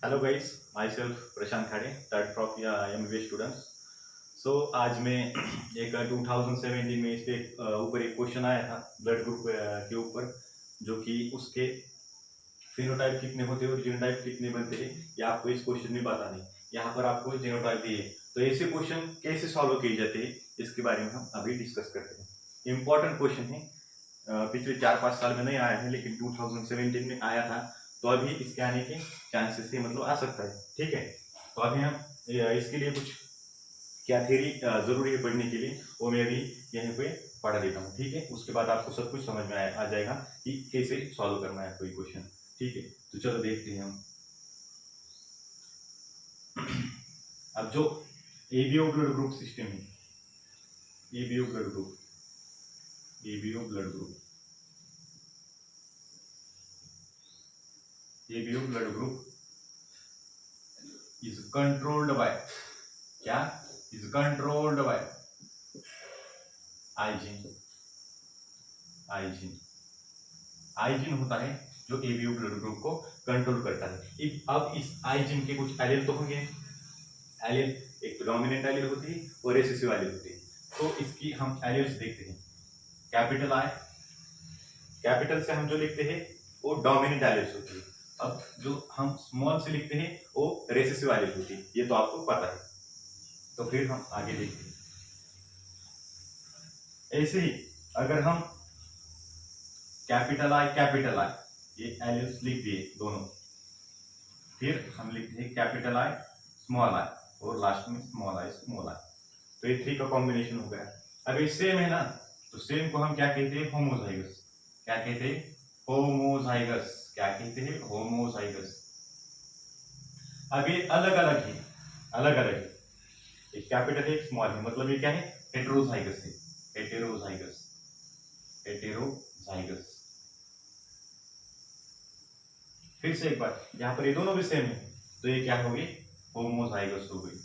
Hello guys, myself Prashant Khade, third from MBA students. So आज मैं एक 2017 में इसके ऊपर एक क्वेश्चन आया था ब्लड ग्रुप के ऊपर, जो कि उसके फिनोटाइप कितने होते हैं और जीनोटाइप कितने बनते हैं, ये आपको इस क्वेश्चन में बताना है। यहाँ पर आपको जीनोटाइप दिए, तो ऐसे क्वेश्चन कैसे सॉल्व किए जाते हैं इसके बारे में हम अभी डिस्कस करते हैं। इम्पोर्टेंट क्वेश्चन है, पिछले 4-5 साल में नहीं आया है, लेकिन 2017 में आया था, तो अभी इसके आने के चांसेस से मतलब आ सकता है। ठीक है, तो अभी हम इसके लिए कुछ क्या थ्योरी जरूरी है पढ़ने के लिए, वो मैं अभी यहीं पे पढ़ा देता हूँ। ठीक है, उसके बाद आपको सब कुछ समझ में आ जाएगा कि कैसे सॉल्व करना है कोई क्वेश्चन। ठीक है, तो चलो देखते हैं हम। अब जो एबीओ ब्लड ग्रुप सिस्टम है, ABO blood group, ABO blood group, ABO blood group is controlled by, क्या is controlled by आइजीन। आइजीन, आइजीन होता है जो एबीओ ब्लड ग्रुप को कंट्रोल करता है। अब इस आइजीन के कुछ एलील तो होंगे, एलील एक तो डोमिनेंट एलील होती है और रिसेसिव एलील होती है। तो इसकी हम एलील्स देखते हैं। कैपिटल आई, कैपिटल से हम जो लिखते हैं वो डोमिनेंट एलील्स होती है। अब जो हम स्मॉल से लिखते हैं वो रिसेसिव एलील होती है, ये तो आपको पता है। तो फिर हम आगे देखते हैं। ऐसे ही अगर हम कैपिटल आई ये एलिल्स लिख दिए दोनों, फिर हम लिखते हैं कैपिटल आई स्मॉल आई और लास्ट में स्मॉल आई, तो ये 3 का कॉम्बिनेशन हो गया। अब ये सेम है ना, तो सेम को हम क्या कहते हैं? होमोजाइगस। क्या कहते हैं? होमोजाइगस। क्या कहते हैं? होमोजाइगस। अब ये अलग अलग है, अलग अलग है, एक कैपिटल है एक स्मॉल है, मतलब ये क्या है? हेटेरोजाइगस है, हेटेरोजाइगस, हेटेरोजाइगस। फिर से एक बार, यहाँ पर ये दोनों भी सेम है, तो ये क्या हो गई? होमोजाइगस हो गई,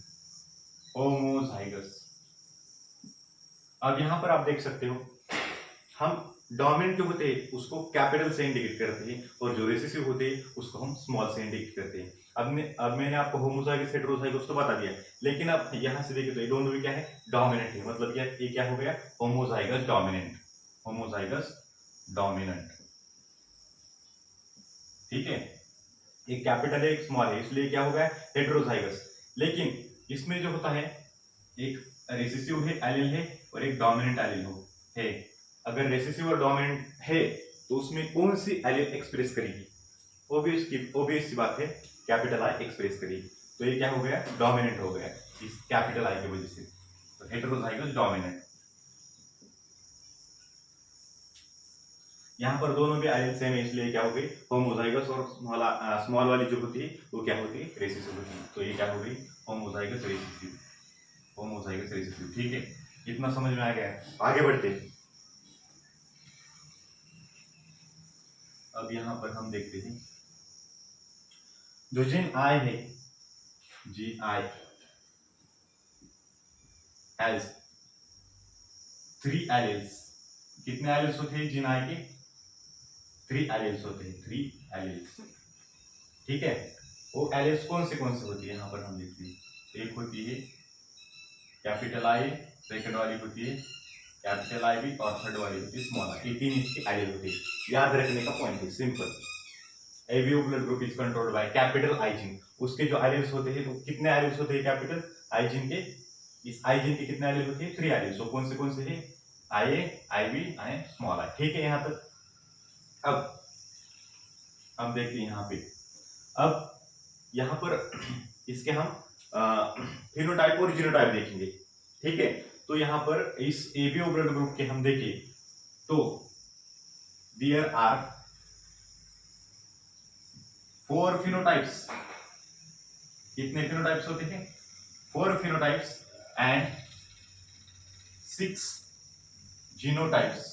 होमोजाइगस। अब यहाँ पर आप देख सकते हो, हम डोमिनेंट जो होते हैं उसको कैपिटल से इंडिकेट करते हैं और जो रिसेसिव होते हैं उसको हम स्मॉल से इंडिकेट करते हैं। अब मैंने आपको होमोजाइगस हेटेरोजाइगस तो बता दिया, लेकिन अब यहाँ से देखिए तो ये दोनों भी क्या है? डोमिनेंट है, मतलब ये क्या हो गया? Homozygous dominant, homozygous dominant. ठीक है, एक कैपिटल है एक स्मॉल है, इसलिए क्या हो गया? हेटेरोजाइगस। लेकिन इसमें जो होता है, एक रेसेसिव है एलील है और एक डोमिनेंट एलील है। अगर रेसेसिव और डोमिनेंट है तो उसमें कौन सी एलील एक्सप्रेस करेगी? ऑब्वियस सी बात है, कैपिटल आई एक्सप्रेस करेगी। तो ये क्या हो गया? डोमिनेंट हो गया इस कैपिटल आई की वजह से, तो हेटेरोजाइगस डोमिनेंट। यहाँ पर दोनों भी एलील सेम है, इसलिए क्या हो गई? होमोजाइगस। और स्मॉल वाली जो होती है वो क्या होती है? रेसेसिव होती है, तो ये क्या हो गई? Homozygous recessive, homozygous recessive. ठीक है, इतना समझ में आ गया। आगे बढ़ते हैं। अब यहाँ पर हम देखते हैं, जो जीन आई है, जी आई हैज 3 एलील्स। कितने एलील्स होते हैं जीन आई के? 3 एलील्स होते हैं, 3 एलील्स। ठीक है, वो एलील्स कौन से होती है? यहाँ पर हम देखते हैं, एक होती है कैपिटल आई, सेकंड वाली होती है कैपिटल आई भी, और थर्ड वाली होती है स्मॉल आई। ये 3 इसके एलील होते हैं। याद रखने का पॉइंट है, simple. ABO blood group is controlled by capital I gene. उसके जो एलील्स होते हैं, तो कितने एलील्स होते हैं कैपिटल आइजीन के? इस आइजीन के कितने एलील होते हैं? 3 एलील्स। तो कौन से हैं? I A, I B, I small I. ठीक है, यहाँ तक। अब हम देखते हैं यहाँ पे, अब यहाँ पर इसके हम फिनोटाइप और जीनोटाइप देखेंगे। ठीक है, तो यहाँ पर इस एबीओ ब्लड ग्रुप के हम देखें तो देयर आर 4 फिनोटाइप्स। कितने फिनोटाइप्स होते हैं? 4 phenotypes and 6 genotypes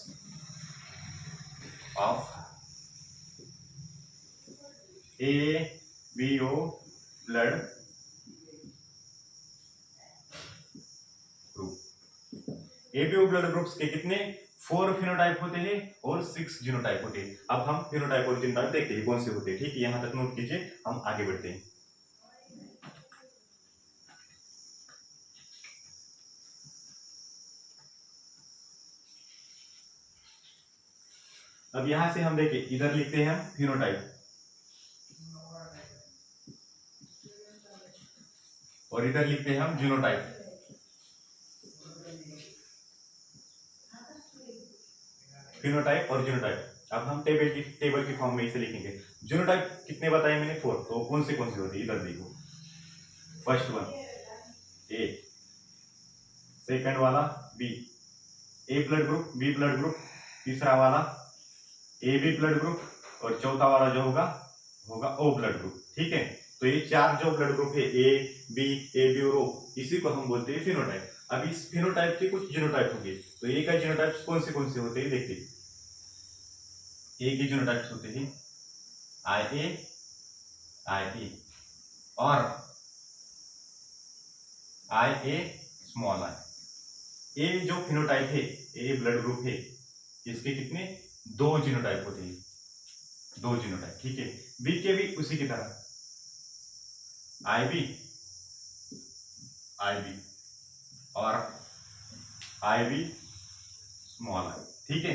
of ABO blood group. ABO blood groups के कितने? 4 फिनोटाइप होते हैं और 6 जीनोटाइप होते हैं। अब हम फिनोटाइप और जीनोटाइप देखते हैं कौन से होते हैं। ठीक है, यहां तक नोट कीजिए, हम आगे बढ़ते हैं। अब यहां से हम देखें, इधर लिखते हैं हम फिनोटाइप और इधर लिखते हैं हम जीनोटाइप। फिनोटाइप और जीनोटाइप। अब हम टेबल की फॉर्म में इसे लिखेंगे। जीनोटाइप कितने बताए मैंने? 4। तो कौन से होते हैं इधर देखो। फर्स्ट वन ए, सेकंड वाला B, A blood group, B blood group, तीसरा वाला ए बी ब्लड ग्रुप और चौथा वाला जो होगा होगा ओ ब्लड ग्रुप। ठीक है, तो ये 4 जो ब्लड ग्रुप है ए बी और ओ, इसी को हम बोलते हैं फिनोटाइप। अब इस फिनोटाइप के कुछ जीनोटाइप होंगे। तो ए का जीनोटाइप्स कौन से होते हैं देखिए। ए के जीनोटाइप्स होते हैं आई ए और आई ए स्मॉल आई। ए जो फिनोटाइप है, ए ब्लड ग्रुप है, इसके कितने? 2 जीनोटाइप होते हैं, 2 जीनोटाइप। ठीक है, बी के भी उसी की तरह आई बी और आई बी स्मॉल आई। ठीक है,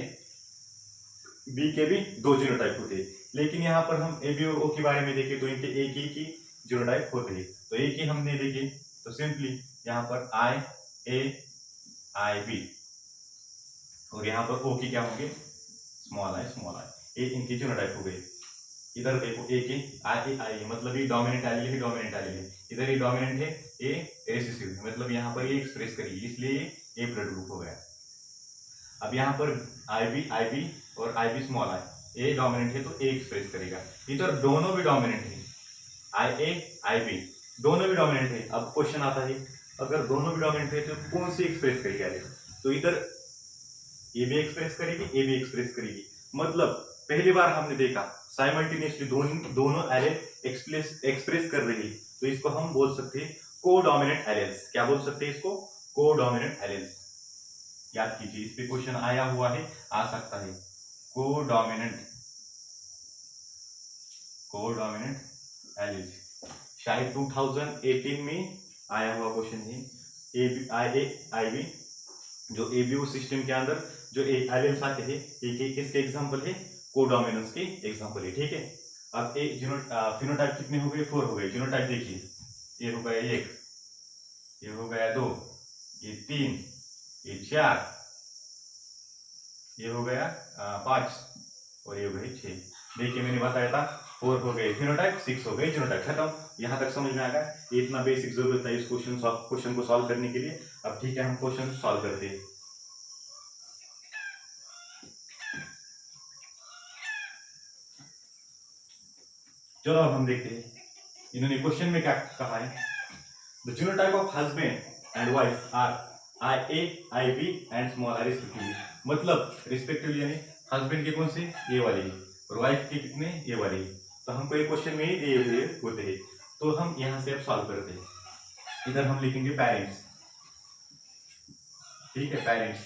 बी के भी 2 जीनोटाइप होते हैं। लेकिन यहाँ पर हम ए बी और ओ के बारे में देखें तो इनके एक ही की जीनोटाइप होते हैं। तो एक ही हमने देखे तो सिंपली यहाँ पर आई बी और यहाँ पर ओ की क्या होंगे? Small I. ए इनकी जीनोटाइप हो गए। इधर देखो ए के आई मतलब ये डोमिनेंट एलील है, इधर ये डोमिनेंट है, ए रिसेसिव है, मतलब यहाँ पर ये एक्सप्रेस करेगी, इसलिए ए ब्लड ग्रुप हो गया। अब यहाँ पर आई बी और I B small I, A dominant है तो ए एक्सप्रेस करेगा। इधर दोनों भी डोमिनेंट है, आई बी दोनों भी डोमिनेंट है। अब क्वेश्चन आता है, अगर दोनों भी डोमिनेंट है तो कौन सी एक्सप्रेस करेगा? तो इधर ए भी एक्सप्रेस करेगी, मतलब पहली बार हमने देखा साइमल्टेनियसली दोनों एलील एक्सप्रेस कर रही है, तो इसको हम बोल सकते हैं कोडोमिनेंट एलील्स। क्या बोल सकते हैं इसको? कोडोमिनेंट एलील्स। याद कीजिए, इस पे क्वेश्चन आया हुआ है, आ सकता है। कोडोमिनेंट एलील्स शायद 2018 में आया हुआ क्वेश्चन है। आई बी जो एबीओ सिस्टम के अंदर जो एलील्स आते हैं, एक किसके एग्जांपल है? कोडोमिनेंस के एग्जांपल है। ठीक है, अब फिनोटाइप कितने हो गए? 4 हो गए। जीनोटाइप देखिए, ये हो गया 1, ये हो गया 2, ये 3, ये 4, ये हो गया 5 और ये हो गए 6। देखिए मैंने बताया था 4 हो गए फिनोटाइप, 6 हो गए जीनोटाइप। खत्म। यहाँ तक समझ में आ गया? ये इतना बेसिक जरूरत है इस क्वेश्चन को सॉल्व करने के लिए। अब ठीक है, हम क्वेश्चन सॉल्व करते हैं। चलो अब हम देखते हैं इन्होंने क्वेश्चन में क्या कहा है। The genotype of husband and wife are I B and small i respectively. मतलब रिस्पेक्टिवली यानी हस्बैंड के कौन से? ए वाले और वाइफ के कितने? ए वाले। तो हमको एक क्वेश्चन में ही दिए हुए होते हैं, तो हम यहां से अब सॉल्व करते हैं। इधर हम लिखेंगे पेरेंट्स। ठीक है, पेरेंट्स।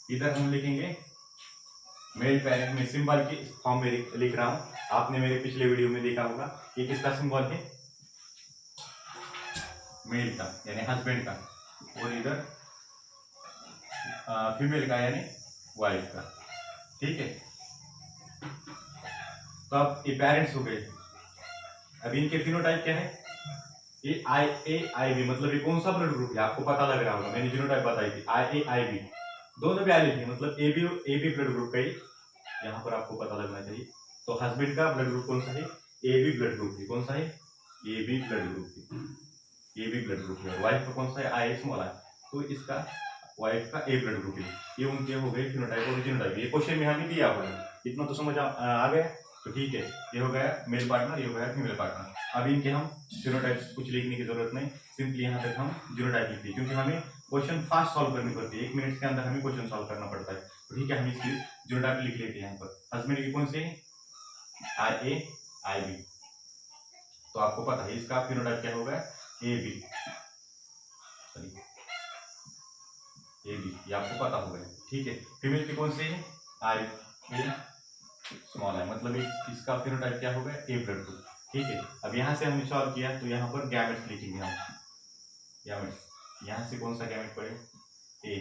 इधर हम लिखेंगे मेल पेरेंट में सिंबल की फॉर्म में लिख रहा हूं। आपने मेरे पिछले वीडियो में देखा होगा कि किसका सिंबल है? मेल का यानी हस्बैंड का, और इधर फीमेल का यानी वाइफ का। ठीक है, तो अब ये पेरेंट्स हो गए। अब इनके फिनोटाइप क्या है? ये आई बी मतलब ये कौन सा ब्लड ग्रुप है? आपको पता लग रहा होगा, मैंने जीनोटाइप बताई थी। आई बी दोनों भी एलील है, मतलब ए बी ब्लड ग्रुप का ही यहाँ पर आपको पता लगना चाहिए। तो हस्बैंड का ब्लड ग्रुप कौन सा है? ए बी ब्लड ग्रुप है। कौन सा है? ए बी ब्लड ग्रुप है, ए बी ब्लड ग्रुप है। वाइफ का कौन सा है? आई स्मॉल आई, तो इसका वाइफ का ए ब्लड ग्रुप है। ये उनके हो गए फिनोटाइप और जीनोटाइप। ये क्वेश्चन में हमें दिया हुआ है, इतना तो समझ आ गया। तो ठीक है, ये हो गया मेल पार्टनर, ये हो गया फीमेल पार्टनर। अब इनके हम जीनोटाइप कुछ लिखने की जरूरत नहीं, सिंपली यहाँ तक हम जीनोटाइप लिखते हैं, क्योंकि हमें क्वेश्चन फास्ट सॉल्व करनी पड़ती है। 1 मिनट के अंदर हमें क्वेश्चन सॉल्व करना पड़ता है। तो ठीक है, हम इसकी जीनोटाइप लिख लेते हैं। यहाँ पर हस्बैंड की कौन सी? आई बी। तो आपको पता है इसका फिनोटाइप क्या होगा? ए बी, ये आपको पता होगा। ठीक है, फीमेल की कौन सी है? आई ए स्मॉल आई, मतलब इसका फिनोटाइप क्या होगा? ए ब्लड ग्रुप। ठीक है, अब यहाँ से हमने सॉल्व किया तो यहाँ पर गैमेट्स लिखेंगे हम। गैमेट्स, यहाँ से कौन सा गैमेट पड़े? A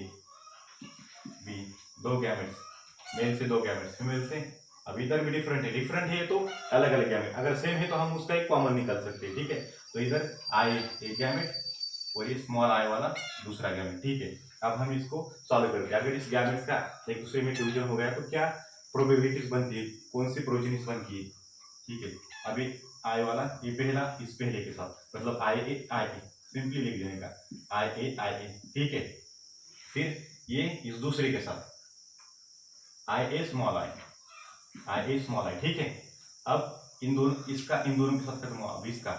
B, 2 gametes. मेल से 2 गैमेट्स, फीमेल से। अब इधर भी डिफरेंट है तो अलग अलग गैमेट, अगर सेम है तो हम उसका एक कॉमन निकाल सकते हैं, ठीक है। तो इधर आई एक गैमेट और ये स्मॉल आई वाला दूसरा गैमेट, ठीक है। अब हम इसको सॉल्व करते हैं। अगर इस गैमेट्स का एक दूसरे में फ्यूजन हो गया तो क्या प्रोबेबिलिटीज बनती है, कौन सी प्रोजेनिस बनती है, ठीक है। अभी आई वाला ये पहला इस पहले के साथ, मतलब आई ए सिंपली लिख देने का आई ए, ठीक है। फिर ये इस दूसरे के साथ आई ए स्मॉल आई, ठीक है। अब इन दोनों के साथ खत्म हुआ। अब इसका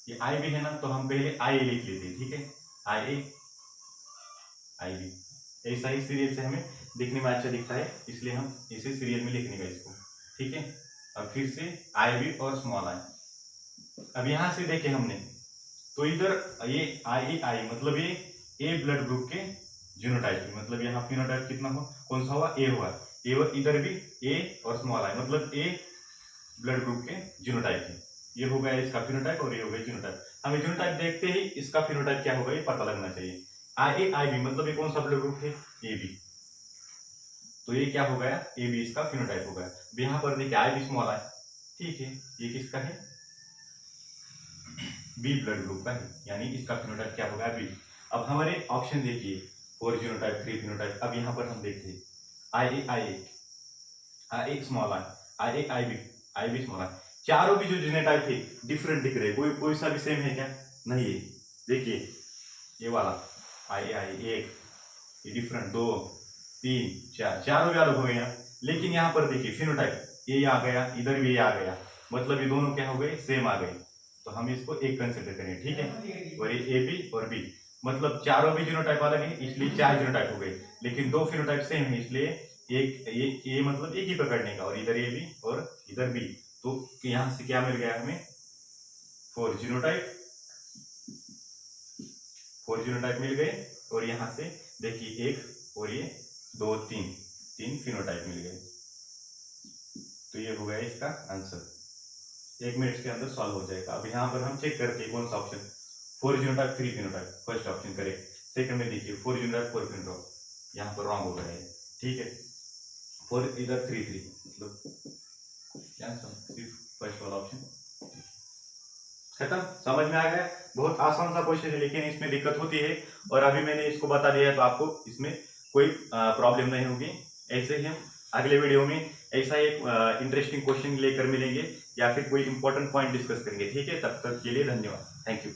ये आई भी है ना, तो हम पहले आई लिख लेते हैं, ठीक है। आई ए आई बी, ऐसा ही सीरियल से हमें दिखने में अच्छा दिखता है, इसलिए हम इसे सीरियल में लिखने का इसको, ठीक है। अब फिर से आई बी और स्मॉल आई। अब यहां से देखे हमने तो इधर ये आई मतलब ये ए ब्लड ग्रुप के जीनोटाइप की, मतलब यहाँ फिनोटाइप कितना हो, कौन सा हुआ, ए हुआ। ए इधर भी ए और स्मॉल आई मतलब ए ब्लड ग्रुप के जीनोटाइप की। ये हो गया इसका फिनोटाइप और ये हो गया जीनोटाइप। हमें जीनोटाइप देखते ही इसका फिनोटाइप क्या होगा ये पता लगना चाहिए। आई बी मतलब ये कौन सा ब्लड ग्रुप है, ए बी। तो ये क्या हो गया, ए बी इसका फिनोटाइप हो गया। यहाँ पर देखिए आई बी स्मॉल आई, ठीक है। ये किसका है, बी ब्लड ग्रुप का है, यानी इसका फिनोटाइप क्या होगा, बी। अब हमारे ऑप्शन देखिए 4 जीनोटाइप 3 फिनोटाइप। अब यहाँ पर हम देखते हैं I A small I I B small I, चारों भी जो जीनोटाइप है डिफरेंट दिख रहे, कोई सा भी सेम है क्या, नहीं है। देखिए ये वाला आई एक, ये डिफरेंट 2 3 4, चारों भी अलग हो गए यहाँ। लेकिन यहाँ पर देखिए फिनोटाइप ये आ गया, इधर भी ये आ गया, मतलब ये दोनों क्या हो गए, सेम आ गए। तो हम इसको एक कंसिडर करेंगे, ठीक है। और ये ए बी और बी मतलब चारों भी जीनोटाइप अलग है, इसलिए 4 जीनोटाइप हो गए। लेकिन 2 फिनोटाइप सेम है, इसलिए एक ये मतलब एक ही पकड़ने का, और इधर ए बी और इधर बी। तो यहाँ से क्या मिल गया हमें, 4 जीनोटाइप मिल गए। और यहाँ से देखिए एक और ये 2 3 फिनोटाइप मिल गए। तो ये हो गया इसका आंसर, 1 मिनट के अंदर सॉल्व हो जाएगा। अब यहाँ पर हम चेक करते हैं कौन सा option, 4 genotype 3 phenotype, first option करें। सेकंड में देखिए 4 जीनोटाइप 4 फिनोटाइप, यहाँ पर रॉन्ग हो गया है, ठीक है। 4 इधर 3 मतलब क्या, सिर्फ फर्स्ट वाला ऑप्शन खत्म। समझ में आ गया, बहुत आसान सा क्वेश्चन है, लेकिन इसमें दिक्कत होती है। और अभी मैंने इसको बता दिया है तो आपको इसमें कोई प्रॉब्लम नहीं होगी। ऐसे ही हम अगले वीडियो में ऐसा एक इंटरेस्टिंग क्वेश्चन लेकर मिलेंगे, या फिर कोई इंपॉर्टेंट पॉइंट डिस्कस करेंगे, ठीक है। तब तक के लिए धन्यवाद, थैंक यू।